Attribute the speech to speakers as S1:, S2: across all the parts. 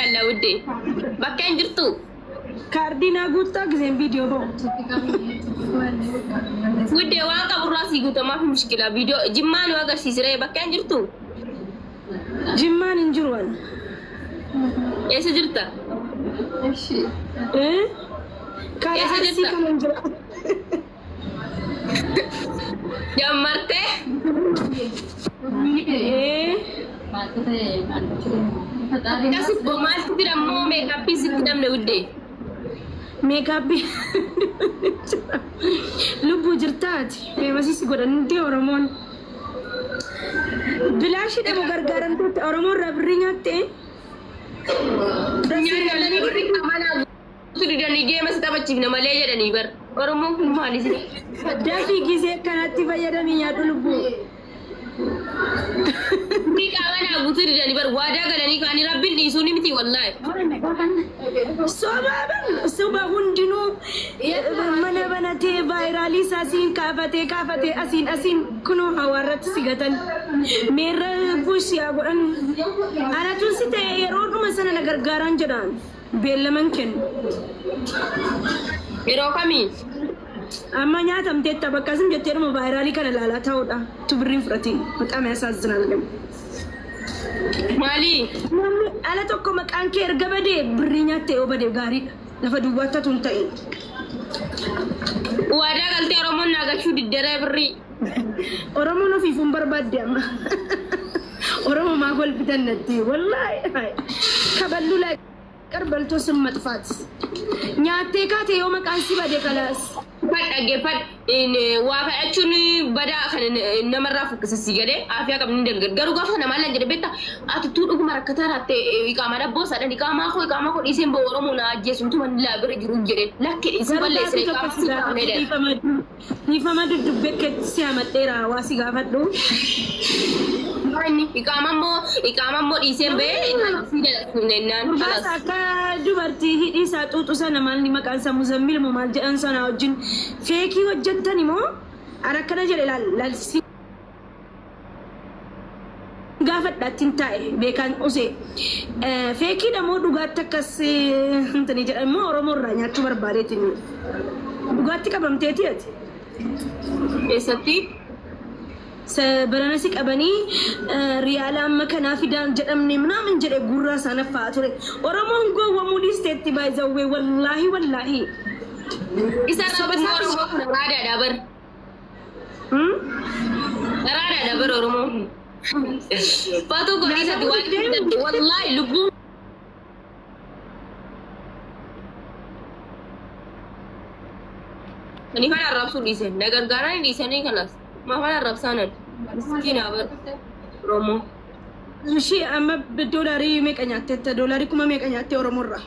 S1: ilaalla wuddee. Bakka hin jirtu.
S2: Kaardina guutaa giseen viidiyoo ba'u.
S1: Wuddee waan qaburraa sii guutamaaf mushkila viidiyoo jimmaa nu agarsiisiree bakka hin jirtu.
S2: Jimmaan hin jiru waan.
S1: Eessa jirta?
S2: Karaa asii kan hin jiru.
S1: Jammartee? Kasi maaltu jira immoo meekaappii sitti namne wuddee?
S2: Meekaappii lubbuu jirtaati. Feemasiisi godhanii Oromoon. Bilaashii dhabu gargaaran turte Oromoon irraa birrii nyaattee?
S1: Didanii geema si taphachiifna malee jedhanii bar. Oromoon kun maalis?
S2: Dafii gisee akkanatti fayyadamii nyaadhu lubbuu.
S1: Ni qabanaa guutuu didanii bar waadaa galanii kaanii rabbiin dhiisuu ni miti wallaahi.
S2: Soba hundinuu mana banatee vaayiraalii isaa siin kaafatee asiin kunoo hawaarratti sigatan. Meerra bushiyaa godhan. Anatuun si ta'e yeroo dhuma sana na gargaaraan jedhaan. Beellaman kennu.
S1: Yeroo kamii?
S2: Amma nyaatamtee tapha akkasum jettee dhuma vaayiraalii kana ilaalaa ta'uudha. Tubirriin fudhatiin maqaan yaasaasinaan gamu.
S1: Maali?
S2: Namni ala tokko maqaan kee erga badee birrii nyaattee yoo badee gaariidha. Lafa duwwaatatu hin ta'in.
S1: Waadaa galtee Oromoon naagachuu diddeeree birrii.
S2: Oromoon ofiifuun barbaadde amma. Oromoo maa golbitan natti wallaahi. Kaballuu laa qarbaltoo sin maxfaati. Nyaattee kaatee yoo maqaan si badee kalaas.
S1: Waa kadhachuun badaa kan namarraa fokkisasii gadee aafiyaa qabni dangar garuu gaafa namaa lan jedhe beektaa atuttuu dhuguma rakkataa raattee iqaamaa dhabboo sadhan iqaamaa koo dhiiseen ba'u Oromoo na ajjeesuutu manni laabira jiru jedhe lakke dhiisee balleessee iqaamaa
S2: Niifama duddubbee keetti si hamadheera hawaasi gaafadhu.
S1: Iqaamaa dhiiseen ba'ee
S2: Baas akka dubartii hidhii isaa xuuxu sana maalni maqaan isaa Muzammil moo maal jedhan sana wajjin feekii hojjettan immoo akkana jedhe laalsi gaafadhaattiin taa'e beekan usee feekii dhamoo dhugaatti akkas hintanii jedhan immoo Oromoo irraa nyaachuu barbaadeetiin dhugaatti qabamteeti ati.
S1: Keessatti?
S2: Baranasi qabanii riyaala amma kanaa fidaan jedhamne ምናምን jedhe gurraa sana fa'aa ture. Oromoon gowwamuu dhiisteetti baay'izawwee wallaahi.
S1: Isa rabbiin Oromoo kun raadaadha bar. Raadaadha bar Oromoo. Faatu godhiisatti waan fidatti wallaahi lubbuu. Ani kan arrabsuu dhiisen nagargaaraan dhiisanii kanas. Maafaan arrabsaanan. Miskiina bar Oromoo.
S2: Ishii amma doolaarii meeqa nyaattetta? Doolaarii kuma meeqa nyaattee Oromoorraa?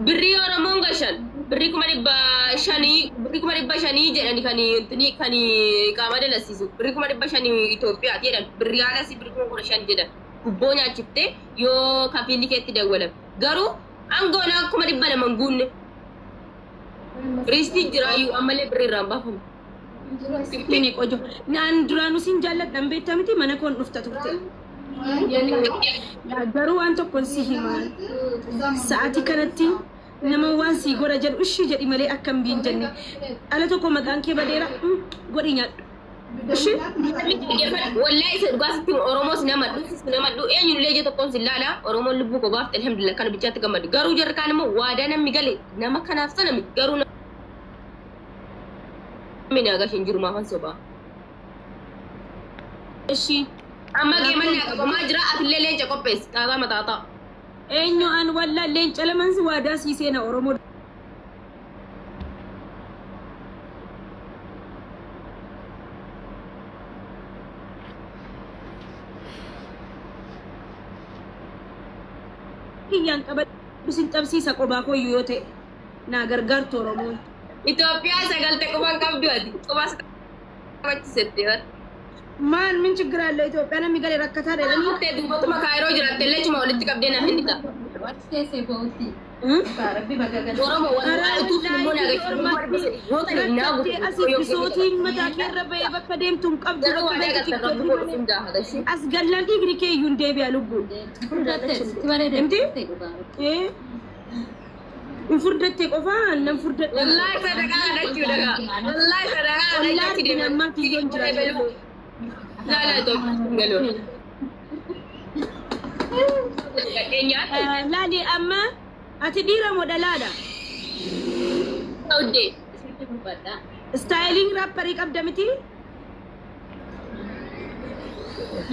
S1: Birrii Oromoon gashan. Birrii kuma 500 jedhani kan qaama dalasiisu. Birrii kuma 500 Itoophiyaa jedhan. Birrii haalas birrii kuma 15 jedhan. Gubboo nyaachiftee yoo kafiilli keetti dawwalam. Garuu aangoon kuma 200 naman guunne. Risti jiraayyuu ammallee birrii irraan baafamu.
S2: Ini qojo. Naan duraanuu siin jaalladhan beektaa miti mana koon dhufta turte. Garuu waan tokkoon si himaa. Sa'aatii kanatti nama waan si godha jedhu ishii jedhi malee akkam biin jenne. Ala tokko maqaan kee badeera godhi nyaadhu.
S1: Wallahi isa dhugaasitti Oromoos nama eenyullee ija tokkoon si laala Oromoon lubbuu koo baafte alhamdulillah kana bichaatti gammadu. Garuu jarri kaan immoo waadaa namni gale nama kanaaf sana garuu Mina gashin jiru maafan soba.
S2: Ishii
S1: amma geemanni qabamaa jira atillee leenca qopheessi taataa mataataa.
S2: Eenyu aan wallaa leenca lamansi waadaa siisee na Oromoo. Yang kabat bisin tabsiisa qobaa koo yoo ta'e naa gargaartu Oromoo.
S1: Itoophiyaa sagalte qubaan qabdu ati qubaas qabachiisetti bar.
S2: Maal min ችግር አለ ኢትዮጵያ namni galee rakkataa dheedhanii
S1: ta'e duubatuma kaayiroo jiraatte illee cima walitti qabdee naaf inni ta'a. Oromo wallahi tu semua nak
S2: Asibisootiin mataa keerra bahee bakka deemtuun qabdu as gallaan dhiigni kee iyyuu hin deebi'a lubbuu. Hin furdatte qofaa nan furdadhe.
S1: wallahi sadaqah ada juga wallahi sadaqah ada
S2: Wallaahi namatti iyyoo hin jiran.
S1: la tu galon kayaknya
S2: Laali amma ati dhiira moo dhalaadha?
S1: Saudi
S2: Styling rapparii qabda miti?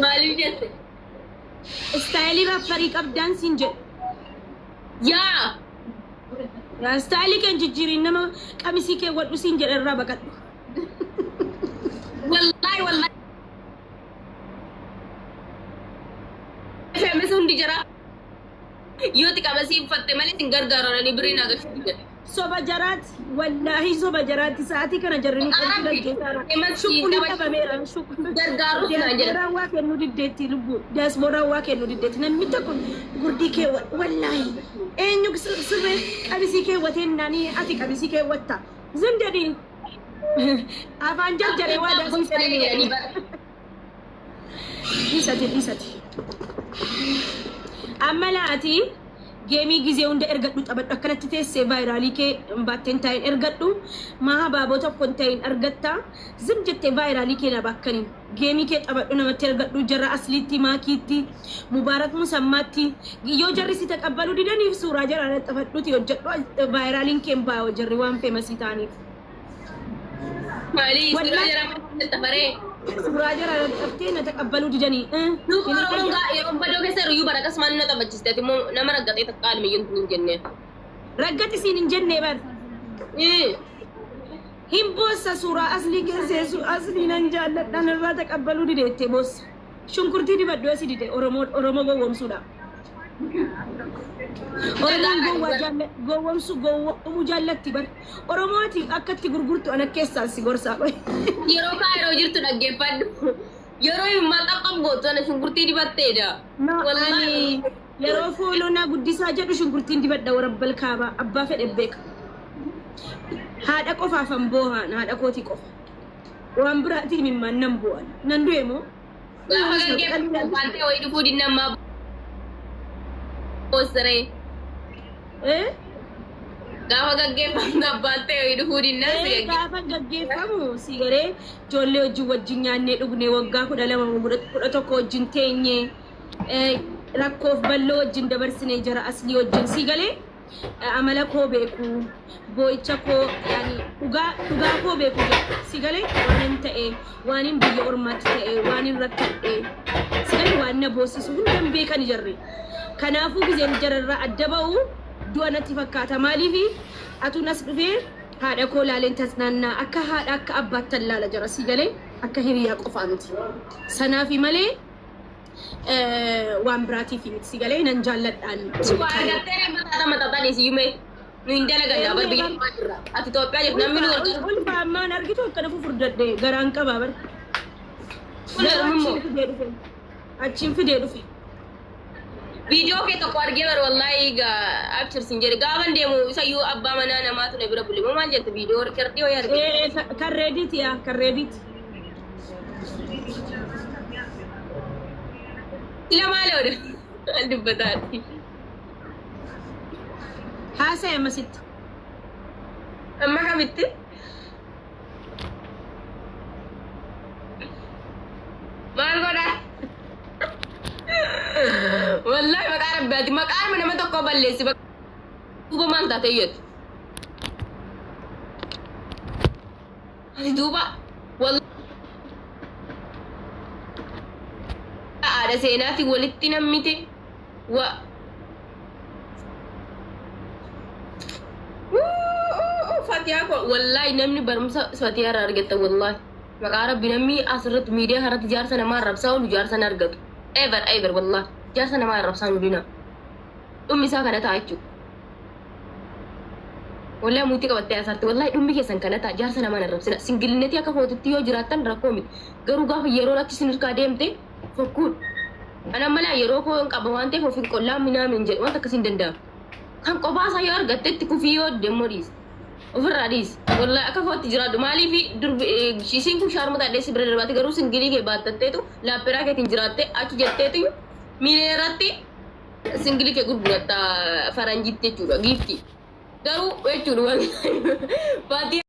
S1: malu jette
S2: Styling rapparii qabdaan siin jedhu.
S1: ya
S2: Styling kan jijjiirin nama qamisii kee wadhu siin jedhe irraa baqadhu.
S1: wallahi Femi sundi jara yo tika masih fatte mali tinggal garona ni beri naga shudde
S2: Soba jaraati wallaahi soba jaraati sa'aatii kana jarri nu shukkuun dhabameera diyaaspooraan waa kennu diddeetti lubbuu diyaaspooraan waa kennu diddeetti namni tokko gurdii kee wallaahi eenyu sirree qabisii keewwateen naanii ati qabisii keewwatta zim jedhiin afaan jarjaree waa daasiisanii dhiisati amma laati geemii gizee hunda ergadhu xabadhu akkanatti teessee vaayiraalii kee baatteen taa'in ergadhu maha baaboo tokko hin ta'in argatta zim jettee vaayiraalii kee na bakkaniin geemii kee xabadhu namatti ergadhu jarra asliitti maakiitti mubaarak musammaatti yoo jarri si taqabbalu didaniif suuraa jaraan xabadhuuti hojjedhu vaayiraaliin kee baa'oo jarri waan feemasii ta'aniif.
S1: Mali suuraa jaraan tafaree
S2: suuraa jaraan xaftee na taqabbalu didanii.
S1: Duuba Oromoon yeroo badoo keessa riyyuu bara akkasumaan na taphachiisteeti immoo nama raggatee takka almiyyuun hin jenne.
S2: Raggati siin hin jenne bar. Hin boossa suuraa aslii keessee aslii nan jaalladhaan irraa taqabbaluu dideette boossa. Shunkurtii dibaddu asii dide Oromoo gowwoomsuudha. Oromoon gowwoomuu jaallatti bar. Oromooti akkatti gurgurtu ana keessaan si gorsaa qoy.
S1: Yeroo kaayiroo jirtu dhaggeeffadhu. Yeroo himmaa xaqqab gootu ana shunkurtii dibatteedha.
S2: Ani yeroo fooloo naa guddisaa jedhu shunkurtiin dibadda warabbal kaabaa abbaa fedhe beeka. Haadha qofaafan boohan haadha kootii qofa. Waan biraatiin himmaan nan boo'an. Nan du'e moo?
S1: Gaafa gaggeeffamu waantee wayii dhufuu dinnammaa boosaree. Gaafa gaggeeffamu gabbaatee wayii dhufuu dinnammaa.
S2: Gaafa gaggeeffamu sigaree ijoollee wajjin nyaannee dhugnee waggaa 11 wajjin teenyee rakkoof balloo wajjin dabarsinee jara asli wajjin sigalee amala koo beeku boo'icha koo yani dhugaa koo beeku sigalee waan hin ta'e waan hin biyya ormaatti ta'e waan hin rakkadhe sigalee waan na boosisu hundaan beekan jarre kanaafuu gizeen jararraa adda ba'u du'a natti fakkaata maaliifi atuun as dhufee haadha koo laaleen tasnaannaa akka haadha akka abbaatti laala jara sigalee akka hiriyaa qofaa miti sanaafi malee waan biraatii fi miti sigalee nan jaalladhaan.
S1: Suka argattee mataatan isiyume nu hin dalagaa bar biyya ati Itoophiyaa jirtu namni nu gargaaru.
S2: Ulfaammaan argitu akkana fufurdadhee garaan qabaa bar. Achiin fidee dhufe.
S1: Viidiyoo kee tokko argee bar wallahi abshirsin jedhe gaafa deemu isayyuu abbaa manaa namaatu na bira bulle moo maal jette viidiyoo kardii wayii argee.
S2: Kan reediiti yaa kan reediiti.
S1: Ila maal oolu dubbataati.
S2: Haasa'e masitti.
S1: Amma kamitti? Maal godhaa? Wallahi maqaa rabbaati maqaan nama tokko balleessi duuba maal taate iyyatu. Ani duuba wallahi ada seenaati walitti nammite wa Fatiha ko wallahi namni barumsa Fatiha irraa argatta wallahi maqaa rabbi namni asirratti miidiyaa irratti jaarsa namaa arrabsaa oolu jaarsa na argatu ever wallahi jaarsa namaa arrabsaa nu dina dhummi isaa kana ta'a jechuudha wallahi muutii qabattee asarti wallahi dhummi keessan kana ta'a jaarsa namaa arrabsina singilnetii akka kootitti yoo jiraattan rakkoo miti garuu gaafa yeroo achi sin hirkaa deemte fakkuun Ana malee yeroo koo hin qabu waan ta'eef ofiin qollaa minaamin jedhu wanta akkasiin danda'a. Kan kophaa isaa yoo argattetti kufii yoo deemmoo dhiis. Ofirraa dhiis. Wallahi akka footti jiraadhu maaliif shiisiin kun shaarmutaa dheessi bira darbaate garuu singilii kee baattatteetu laapperaa keetiin jiraatte achi jetteetu miileeratti singilii kee gurguratta faranjitti jechuudha giifti. Garuu jechuudha waan